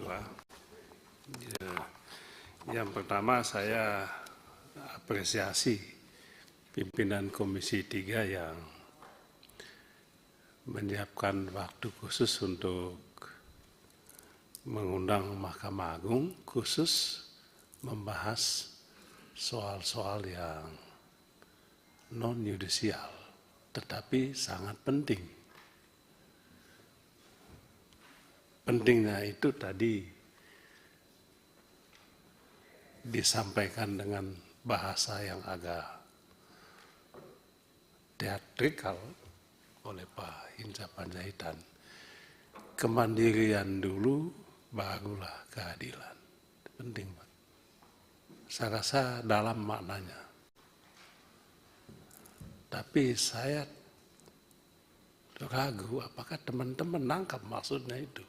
Ketua. Yang pertama saya apresiasi pimpinan Komisi 3 yang menyiapkan waktu khusus untuk mengundang Mahkamah Agung khusus membahas soal-soal yang non-yudisial, tetapi sangat penting. Pentingnya itu tadi disampaikan dengan bahasa yang agak teatrikal oleh Pak Hinca Panjaitan. Kemandirian dulu, barulah keadilan. Penting, Pak. Saya rasa dalam maknanya. Tapi saya ragu apakah teman-teman nangkap maksudnya itu.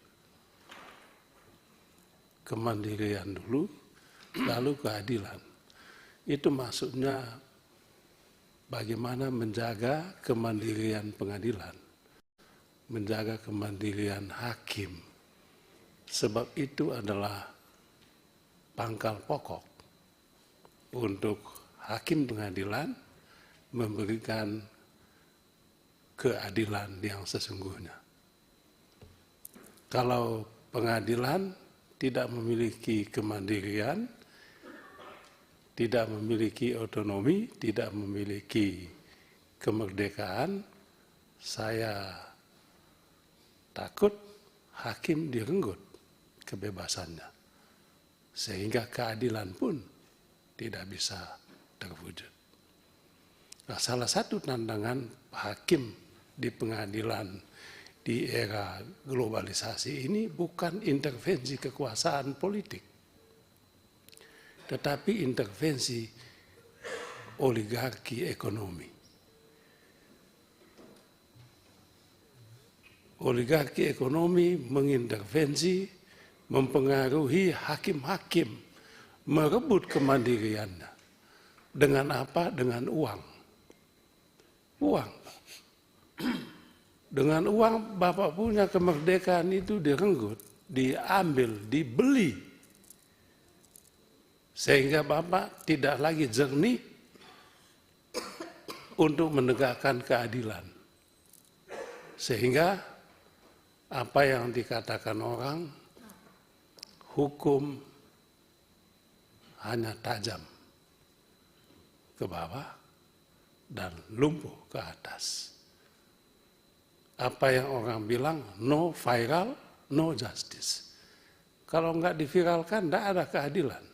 Kemandirian dulu, lalu keadilan. Itu maksudnya bagaimana menjaga kemandirian pengadilan, menjaga kemandirian hakim. Sebab itu adalah pangkal pokok untuk hakim pengadilan memberikan keadilan yang sesungguhnya. Kalau pengadilan tidak memiliki kemandirian, tidak memiliki otonomi, tidak memiliki kemerdekaan, saya takut hakim direnggut kebebasannya. Sehingga keadilan pun tidak bisa terwujud. Nah, salah satu tantangan hakim di pengadilan di era globalisasi ini bukan intervensi kekuasaan politik, tetapi intervensi oligarki ekonomi. Oligarki ekonomi mengintervensi, mempengaruhi hakim-hakim, merebut kemandiriannya. Dengan apa? Dengan uang. Uang. Dengan uang Bapak punya kemerdekaan itu direnggut, diambil, dibeli. Sehingga Bapak tidak lagi jernih untuk menegakkan keadilan. Sehingga apa yang dikatakan orang, hukum hanya tajam ke bawah dan lumpuh ke atas. Apa yang orang bilang, no viral, no justice. Kalau nggak diviralkan, nggak ada keadilan.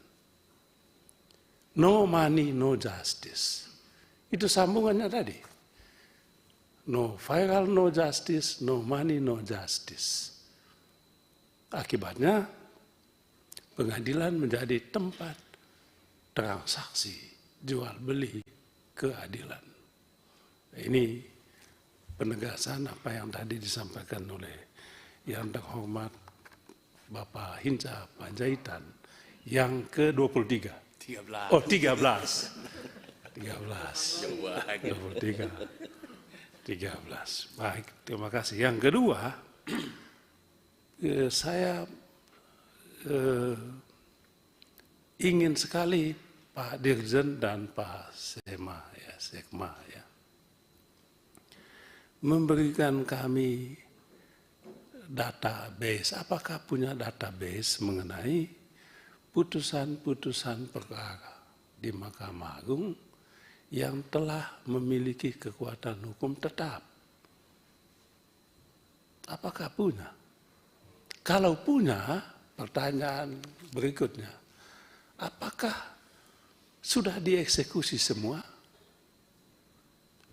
No money, no justice. Itu sambungannya tadi. No viral, no justice, no money, no justice. Akibatnya, pengadilan menjadi tempat transaksi, jual beli keadilan. Ini penegasan apa yang tadi disampaikan oleh yang terhormat Bapak Hinca Panjaitan yang ke-23. 13. Oh, 13. 23. 13. Baik, terima kasih. Yang kedua, saya ingin sekali Pak Dirjen dan Pak Sekma memberikan kami database. Apakah punya database mengenai putusan-putusan perkara di Mahkamah Agung yang telah memiliki kekuatan hukum tetap? Apakah punya? Kalau punya, pertanyaan berikutnya, apakah sudah dieksekusi semua?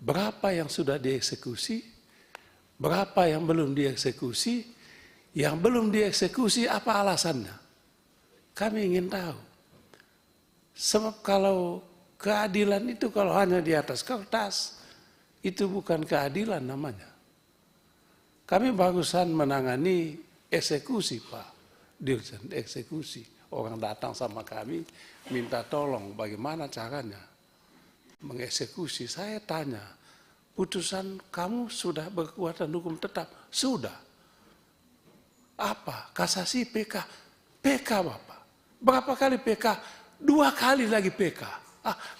Berapa yang sudah dieksekusi? Berapa yang belum dieksekusi? Yang belum dieksekusi apa alasannya? Kami ingin tahu. Sebab kalau keadilan itu kalau hanya di atas kertas, itu bukan keadilan namanya. Kami barusan menangani eksekusi, Pak Dirjen, eksekusi. Orang datang sama kami, minta tolong bagaimana caranya mengeksekusi. Saya tanya, putusan kamu sudah berkekuatan hukum tetap? Sudah. Apa? Kasasi PK? PK Bapak. Berapa kali PK? 2 kali lagi PK.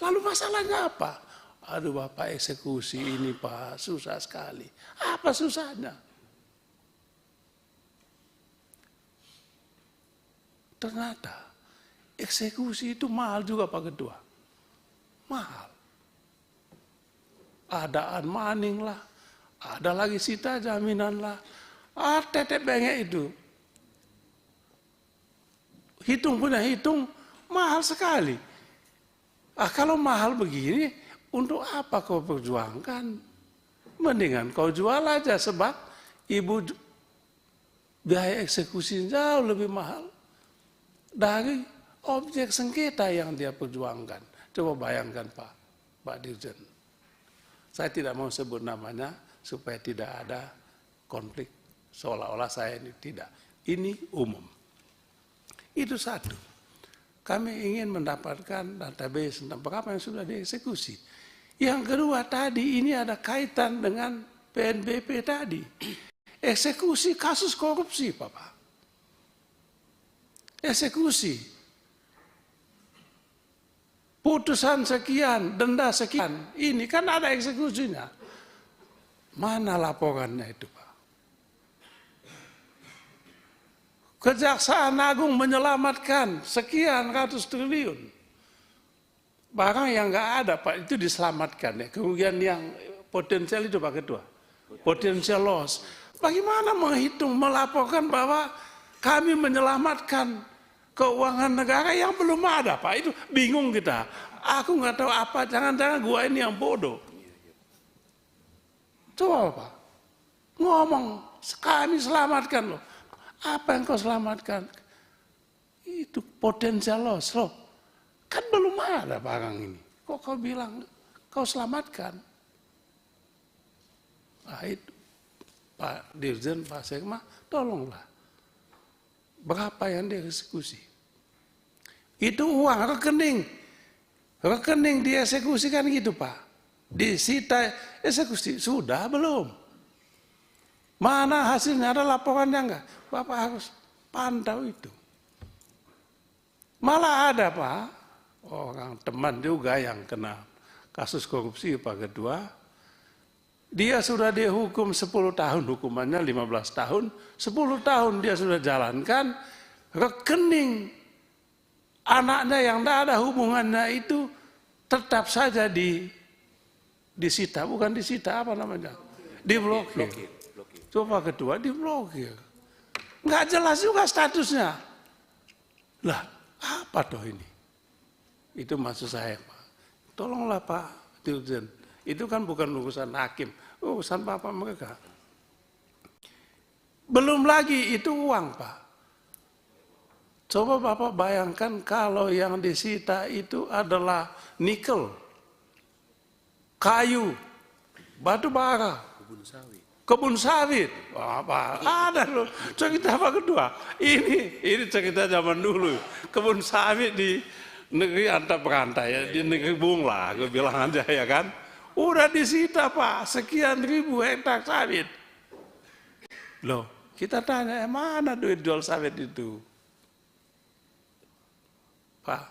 Lalu masalahnya apa? Aduh Bapak, eksekusi ini Pak, susah sekali. Apa susahnya? Ternyata eksekusi itu mahal juga Pak Ketua. Mahal. Ada unmaning lah, ada lagi sita jaminan lah, tetek bengek itu. Hitung punya hitung, mahal sekali. Kalau mahal begini, untuk apa kau perjuangkan? Mendingan kau jual aja, sebab ibu biaya eksekusi jauh lebih mahal dari objek sengketa yang dia perjuangkan. Coba bayangkan Pak Dirjen. Saya tidak mau sebut namanya supaya tidak ada konflik seolah-olah saya ini tidak. Ini umum. Itu satu. Kami ingin mendapatkan database tentang berapa yang sudah dieksekusi. Yang kedua tadi ini ada kaitan dengan PNBP tadi. Eksekusi kasus korupsi, Bapak. Eksekusi. Putusan sekian, denda sekian. Ini kan ada eksekusinya. Mana laporannya itu, Pak? Kejaksaan Agung menyelamatkan sekian ratus triliun. Barang yang nggak ada, Pak, itu diselamatkan. Ya. Kerugian yang potensial itu, Pak Ketua. Potensial loss. Bagaimana menghitung, melaporkan bahwa kami menyelamatkan keuangan negara yang belum ada, Pak. Itu bingung kita. Aku nggak tahu apa, jangan-jangan gua ini yang bodoh. Coba, Pak. Ngomong, kami selamatkan loh. Apa yang kau selamatkan? Itu potensial loss loh. Kan belum ada barang ini. Kok kau bilang kau selamatkan? Nah itu, Pak Dirjen, Pak Sekma, tolonglah. Berapa yang dieksekusi? Itu uang rekening. Rekening dieksekusikan gitu Pak. Disita eksekusi. Sudah belum? Mana hasilnya, ada laporannya enggak? Bapak harus pantau itu. Malah ada Pak, orang teman juga yang kena kasus korupsi Pak Ketua. Dia sudah dihukum 10 tahun, hukumannya 15 tahun. 10 tahun dia sudah jalankan, rekening anaknya yang tidak ada hubungannya itu tetap saja disita. Bukan disita, apa namanya? Diblokir. Coba Ketua, diblokir. Nggak jelas juga statusnya. Lah, apa toh ini? Itu maksud saya Pak. Tolonglah Pak Dirjen. Itu kan bukan urusan hakim, urusan bapak mereka. Belum lagi itu uang Pak. Coba Bapak bayangkan kalau yang disita itu adalah nikel, kayu, batu bara, kebun sawit. Apa? Ada loh. Cerita apa kedua? Ini cerita zaman dulu. Kebun sawit di negeri antah berantai ya, di negeri Bung lah, gue bilang aja ya kan. Udah disita Pak, sekian ribu hektar sawit. Loh, kita tanya, mana duit jual sawit itu? Pak,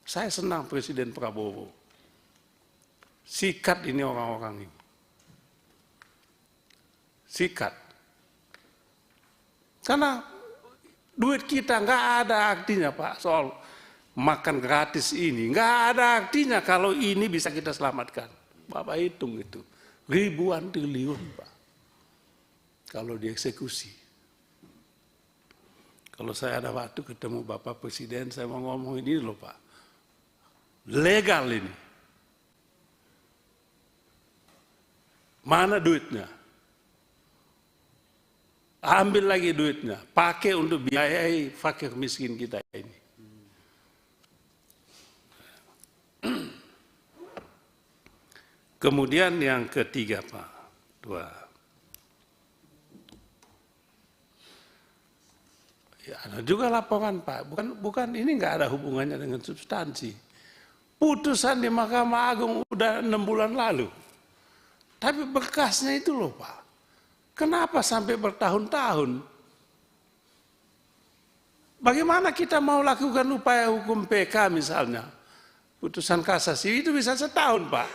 saya senang Presiden Prabowo. Sikat ini orang-orang ini. Sikat. Karena duit kita nggak ada artinya Pak soal makan gratis ini. Nggak ada artinya kalau ini bisa kita selamatkan. Bapak hitung itu. Ribuan triliun Pak. Kalau dieksekusi. Kalau saya ada waktu ketemu Bapak Presiden, saya mau ngomong ini loh Pak. Legal ini. Mana duitnya? Ambil lagi duitnya. Pakai untuk biayai fakir miskin kita ini. Kemudian yang ketiga Pak, ya, ada juga laporan Pak, bukan ini nggak ada hubungannya dengan substansi. Putusan di Mahkamah Agung udah 6 bulan lalu, tapi berkasnya itu loh Pak. Kenapa sampai bertahun-tahun? Bagaimana kita mau lakukan upaya hukum PK misalnya, putusan kasasi itu bisa setahun, Pak.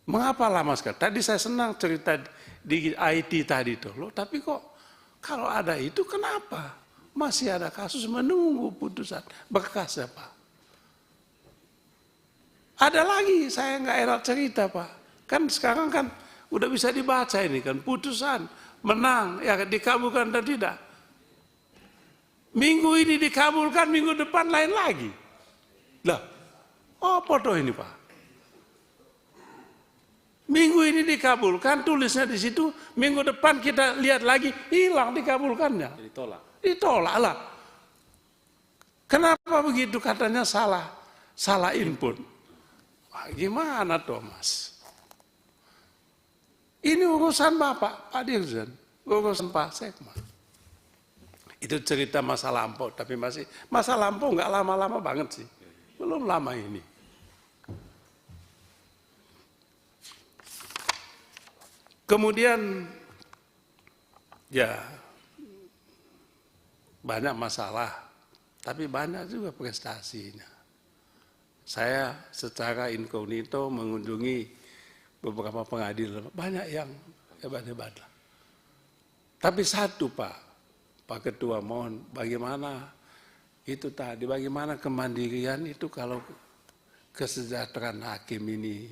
Mengapa lama sekali? Tadi saya senang cerita di IT tadi tuh, loh, tapi kok kalau ada itu kenapa masih ada kasus menunggu putusan berkasnya, Pak? Ada lagi, saya nggak enak cerita, Pak. Kan sekarang kan udah bisa dibaca ini kan, putusan menang, ya dikabulkan dan tidak. Minggu ini dikabulkan, minggu depan lain lagi. Lah, apa tuh ini, Pak? Minggu ini dikabulkan, tulisnya di situ, minggu depan kita lihat lagi, hilang dikabulkannya. Ditolak lah. Kenapa begitu? Katanya salah input. Wah, gimana tuh, Mas? Ini urusan Bapak, Pak Dirjen, urusan Pak Sekma. Itu cerita masa lampau, tapi masih masa lampau nggak lama-lama banget sih, belum lama ini. Kemudian, ya banyak masalah, tapi banyak juga prestasinya. Saya secara inkognito mengunjungi beberapa pengadilan, banyak yang hebat-hebat lah. Tapi satu, Pak Ketua, mohon bagaimana itu tadi, bagaimana kemandirian itu kalau kesejahteraan hakim ini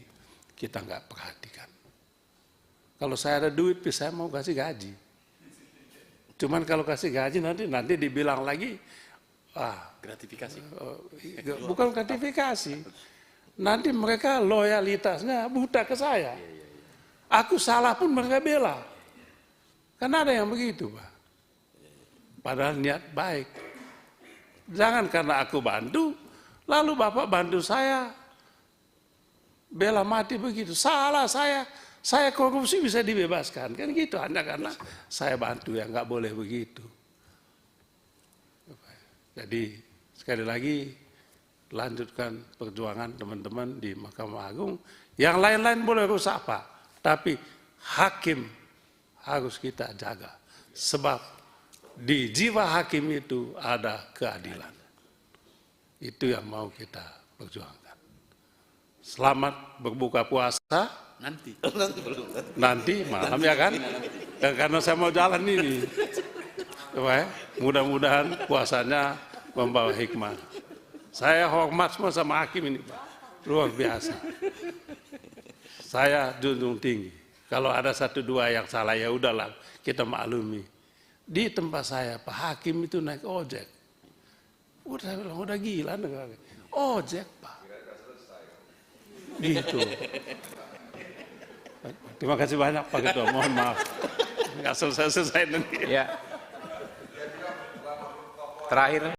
kita nggak perhatikan. Kalau saya ada duit, saya mau kasih gaji. Cuman kalau kasih gaji nanti dibilang lagi, gratifikasi. Bukan gratifikasi. Nanti mereka loyalitasnya buta ke saya. Aku salah pun mereka bela. Kan ada yang begitu, Pak. Padahal niat baik. Jangan karena aku bantu, lalu Bapak bantu saya, bela mati begitu. Salah saya korupsi bisa dibebaskan. Kan gitu, hanya karena saya bantu, ya nggak boleh begitu. Jadi sekali lagi, lanjutkan perjuangan teman-teman di Mahkamah Agung. Yang lain-lain boleh rusak, Pak. Tapi hakim harus kita jaga. Sebab di jiwa hakim itu ada keadilan. Itu yang mau kita perjuangkan. Selamat berbuka puasa. Nanti malam ya kan? Karena saya mau jalan ini. Mudah-mudahan puasanya membawa hikmah. Saya hormat semua sama hakim ini, Pak. Luar biasa. Saya junjung tinggi. Kalau ada satu dua yang salah, ya udahlah, kita maklumi. Di tempat saya, Pak Hakim itu naik ojek. Udah gila negara. Ojek, Pak. Gitu. Terima kasih banyak, Pak Ketua. Mohon maaf. Nggak selesai-selesai nanti. Ya. Terakhir.